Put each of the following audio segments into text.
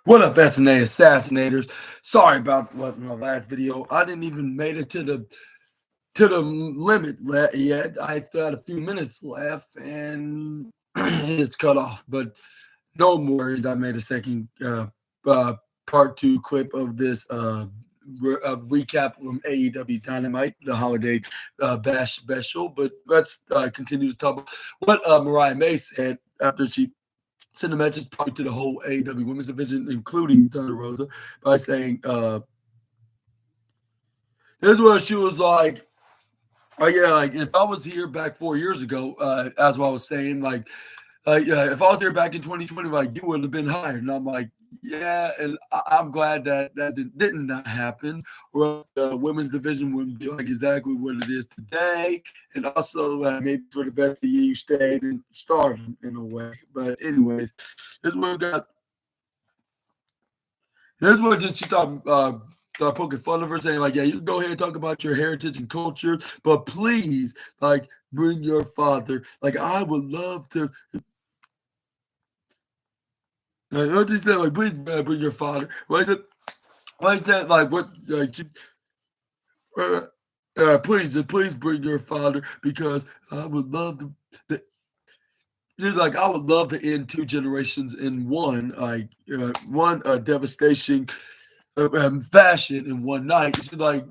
What up, SNA assassinators? Sorry about what my last video. I didn't even made it to the limit yet. I still had a few minutes left, and it's cut off. But no worries. I made a second uh, part two clip of this recap from AEW Dynamite, the holiday bash special. But let's continue to talk about what Mariah May said after she sent a message probably to the whole AEW women's division, including Thunder Rosa, by saying, this is what she was like. Oh yeah, like if I was here back 4 years ago, as what I was saying, yeah, if I was there back in 2020, like you would have been hired. And I'm like, yeah, and I'm glad that didn't not happen, or else the women's division wouldn't be like exactly what it is today. And also, maybe for the best of you stayed and started in a way. But anyways, this is what we got. This is what she started poking fun of her, saying like, "Yeah, you can go ahead and talk about your heritage and culture, but please, like, bring your father. Like, I would love to." What is that? Like, please bring your father. Why is it? Why is that? Like, what? Please bring your father because I would love to. He's like, I would love to end two generations in one, one devastation fashion in one night. She's like,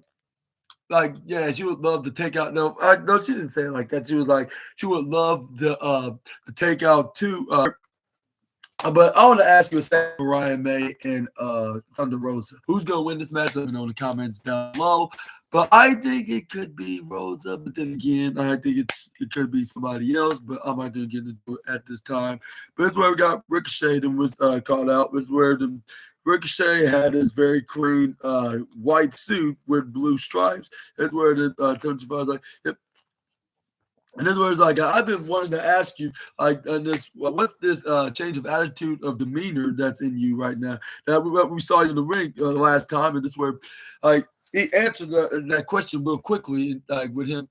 yeah, she would love to take out. No, she didn't say it like that. She was like, she would love to take out two. But I want to ask you a second, Mariah May and Thunder Rosa. Who's going to win this match? Let me know in the comments down below. But I think it could be Rosa. But then again, I think it could be somebody else. But I'm not going to get into it at this time. But that's where we got Ricochet and was called out. Was where the Ricochet had his very clean white suit with blue stripes. That's where the Tony was like, yep. And this was like, I've been wanting to ask you, like, what's this change of attitude of demeanor that's in you right now? That we saw you in the ring the last time, and this where, like, he answered that question real quickly, like with him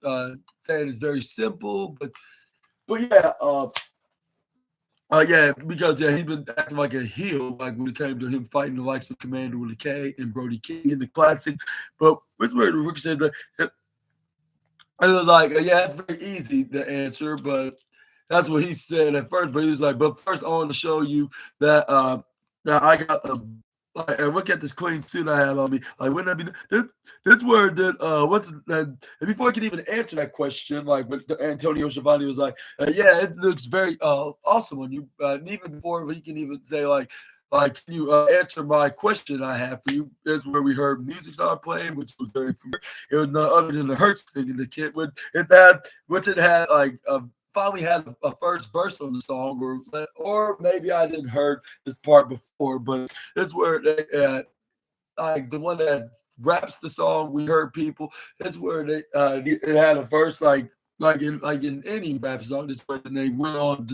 saying it's very simple, but yeah, yeah, because yeah, he's been acting like a heel, like when it came to him fighting the likes of Commander with a K and Brody King in the classic. But which way Rick said that. I was like, yeah, it's very easy to answer, but that's what he said at first. But he was like, but first I want to show you that that I got and look at this clean suit I had on me. Like, wouldn't that be this word that what's that? And before I could even answer that question, like, but Antonio Schiavone was like, yeah, it looks very awesome on you. And even before he can even say like, can you answer my question I have for you? Is where we heard music start playing, which was very familiar. It was none other than the Hurt singing the kid with it had like finally had a first verse on the song, or maybe I didn't heard this part before, but it's where they like the one that raps the song. We heard people. It's where they it had a verse like in any rap song, just when they went on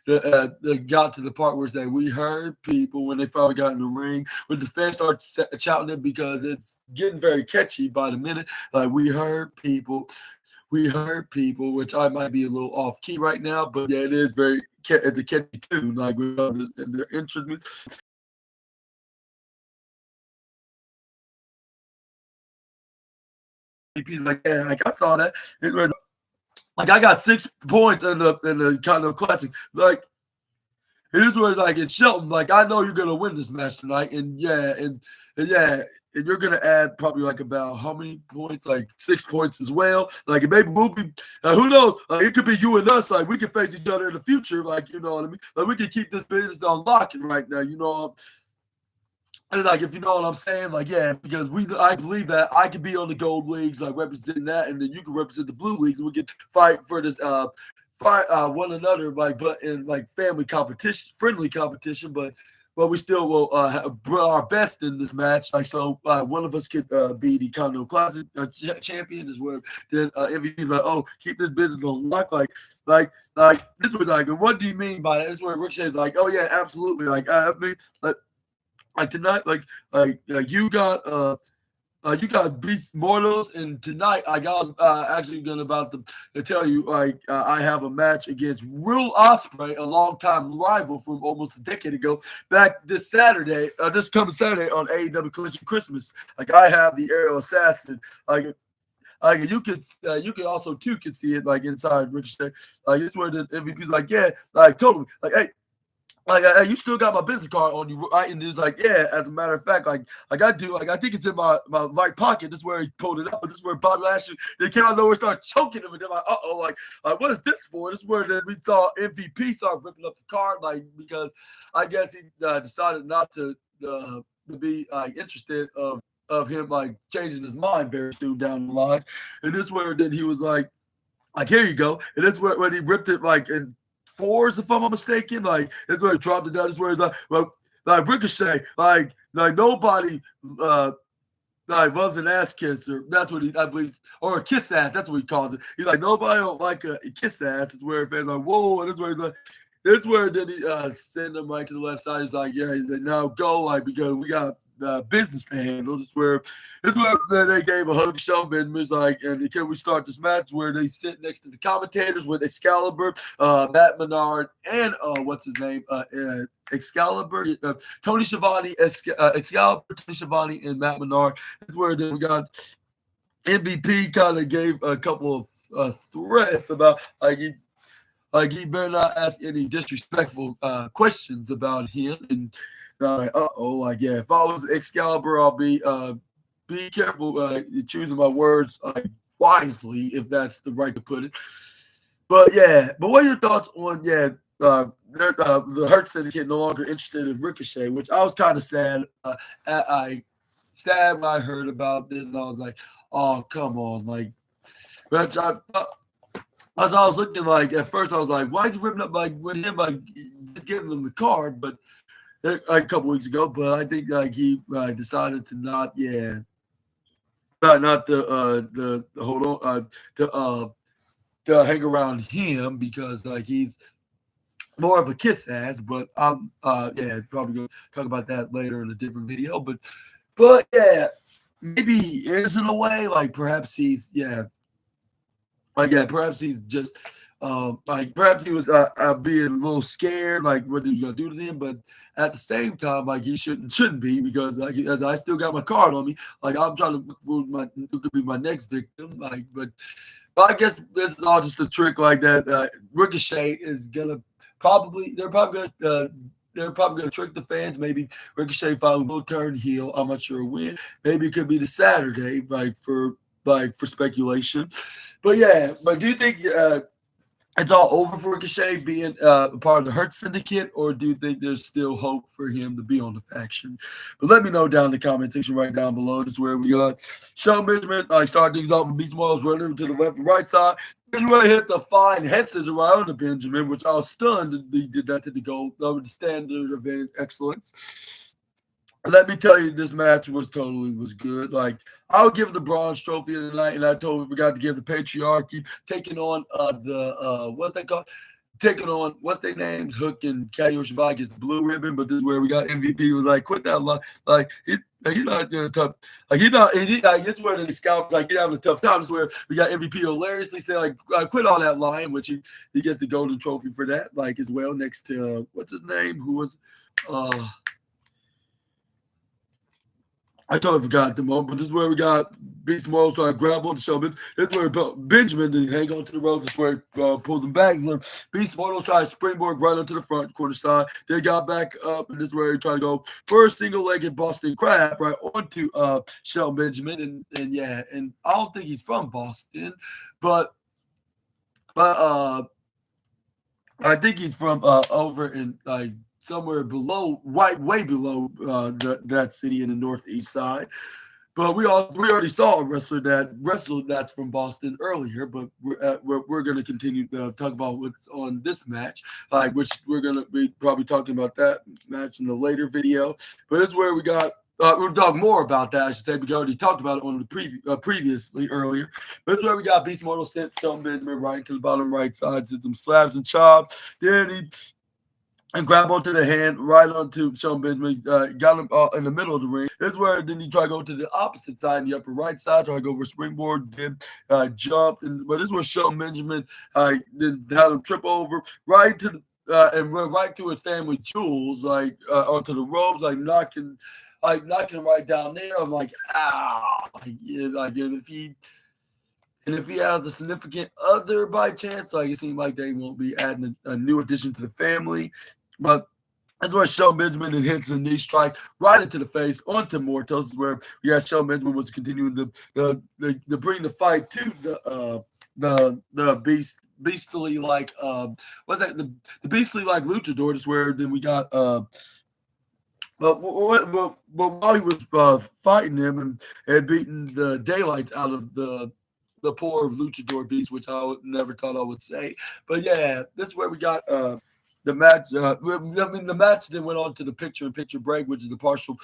they got to the part where they we heard people when they finally got in the ring, when the fans start shouting it because it's getting very catchy by the minute. Like we heard people, which I might be a little off key right now, but yeah, it is it's a catchy tune. Like with their instruments. Like yeah, like I saw that. It was like I got 6 points in the Continental Classic. Like here's where like it's Shelton. Like I know you're gonna win this match tonight, and you're gonna add probably like about how many points? Like 6 points as well. Like maybe we'll be who knows? Like it could be you and us. Like we can face each other in the future. Like you know what I mean? Like we can keep this business on locking right now. You know. And like, if you know what I'm saying, like, yeah, because I believe that I could be on the gold leagues, like representing that, and then you can represent the blue leagues, and we can fight for this, fight one another, like, but in like family competition, friendly competition, but we still will bring our best in this match. Like, so one of us could be the Continental Classic champion, is where then MVP is like, oh, keep this business on lock, like this was like, what do you mean by that? This is where Ricochet's like, oh yeah, absolutely, like I mean, like tonight, like you got You got Beast Mortals, and tonight I was actually going about to tell you I have a match against Will Ospreay, a longtime rival from almost a decade ago. Back this Saturday, this coming Saturday on AEW Collision Christmas. Like I have the Aerial Assassin. You could also too can see it like inside Ricochet. Like it's where the MVP's like, yeah, like totally, like hey. You still got my business card on you, right? And he's like, yeah. As a matter of fact, I think it's in my right pocket. This is where he pulled it up. This is where Bobby Lashley they came out of nowhere, started choking him, and they're like, like what is this for? This is where then we saw MVP start ripping up the card, like because I guess he decided not to be interested of him like changing his mind very soon down the line, and this is where then he was like here you go, and this is where when he ripped it like in fours, if I'm not mistaken. Like it's where he dropped it down. It's where he's like Ricochet, like nobody like was an ass kisser. That's what I believe, or a kiss ass. That's what he calls it. He's like nobody don't like a kiss ass. It's where fans like whoa, and it's where he's like. It's where then he send him right to the left side. He's like, yeah, he's like, now go, like because we got business to handle. This is where they gave a hug to Shelton Benjamin. Like, and can we start this match where they sit next to the commentators with Excalibur, Matt Menard, and what's his name? Excalibur, Tony Schiavone, Excalibur, Tony Schiavone, and Matt Menard. That's where then we got MVP kind of gave a couple of threats about he better not ask any disrespectful questions about him. And like yeah, if I was Excalibur, I'll be careful choosing my words wisely, if that's the right to put it. But yeah, but what are your thoughts on the Hurt Syndicate no longer interested in Ricochet, which I was kind of sad. Sad when I heard about this, and I was like, oh come on, like, but as I was looking, like at first I was like, why is he ripping up like with him, like just giving him the card, but a couple weeks ago, but I think like he decided to not hold on to hang around him because like he's more of a kiss ass. But I'm probably gonna talk about that later in a different video. But yeah, maybe he is in a way like perhaps he's perhaps he's just perhaps he was being a little scared, like what he was gonna do to them, but at the same time, like he shouldn't be because like as I still got my card on me, like I'm trying to look for who could be my next victim, like but I guess this is all just a trick like that. Ricochet is gonna they're probably gonna trick the fans. Maybe Ricochet finally will turn heel. I'm not sure when. Maybe it could be the Saturday, for speculation. But yeah, but do you think it's all over for Ricochet being a part of the Hurt Syndicate, or do you think there's still hope for him to be on the faction? But let me know down in the comment section right down below. This is where we got Shelton Benjamin start things off with Beast Mortals running to the left and right side. Then really hit the fine head scissor right on the Benjamin, which I was stunned that he did that to the goal over the standard of excellence. Let me tell you, this match was good. Like I would give the Bronze Trophy of the night, and I totally forgot to give the Patriarchy taking on what's they called? Taking on what's their names? Hook and Caddy Shabbat gets the blue ribbon, but this is where we got MVP was like, quit that line. Like he's not doing tough. Like this is where the scout like he's having a tough time. This is where we got MVP hilariously say like quit all that line, which he gets the golden trophy for that, like as well next to what's his name? Who was I totally forgot the moment, but this is where we got Beast Mortals trying to grab on the show. This is where Benjamin did hang on to the rope. This is where he pulled them back. Beast Mortals tried to springboard right onto the front corner side. They got back up, and this is where he tried to go first single-legged Boston Crab right onto Shelton Benjamin. And I don't think he's from Boston, but I think he's from over in like somewhere below, way below that city in the northeast side. But we already saw a wrestler that wrestled that's from Boston earlier. But we're going to continue to talk about what's on this match, like which we're going to be probably talking about that match in a later video. But it's where we got. We'll talk more about that, I should say, because we already talked about it on the previously earlier. But it's where we got Beast Mortal sent Shelton Benjamin right to the bottom right side, did some slabs and chops. Then he and grab onto the hand right onto Shelton Benjamin, got him in the middle of the ring. This is where then he tried to go to the opposite side, the upper right side, tried to go over springboard, did jumped, but this is where Shelton Benjamin then had him trip over right to the and went right through his family jewels, onto the ropes, knocking him right down there. I'm like, ah, yeah, and if he has a significant other by chance, it seems like they won't be adding a new addition to the family. But that's where Shelton Benjamin hits a knee strike right into the face onto Mortos, where Shelton Benjamin was continuing to bring the fight to the beastly the beastly like luchador. Is where then we got but while he was fighting him and beating the daylights out of the poor luchador beast, which I never thought I would say. But yeah, this is where we got the match. The match then went on to the picture-in-picture break, which is the partial